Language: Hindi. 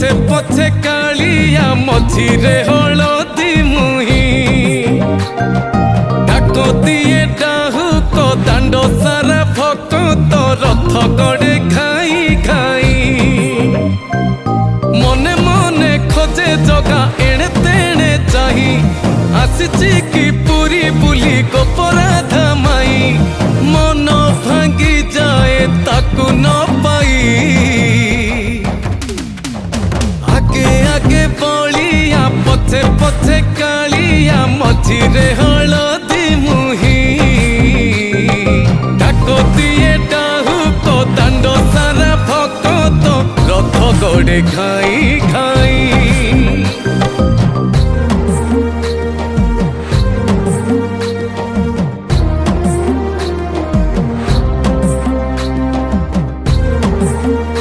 पछे पछे कालिया मझिरे हलदी मुही डाको दिए डाहुक दांड सारा भक्त रथ गड़े खाई खाई मने मने खोजे जगा एणे तेणे चाही आसिची कि पुरी बुली गोपराधा माई मन भांगी जाए ताकू न पाई आगे आगे बलिया पछे पछे कालिया मझिरे हलदी मुही डाको दिए डाहुक दांड सारा भक्त रथ गड़े खाई खाई।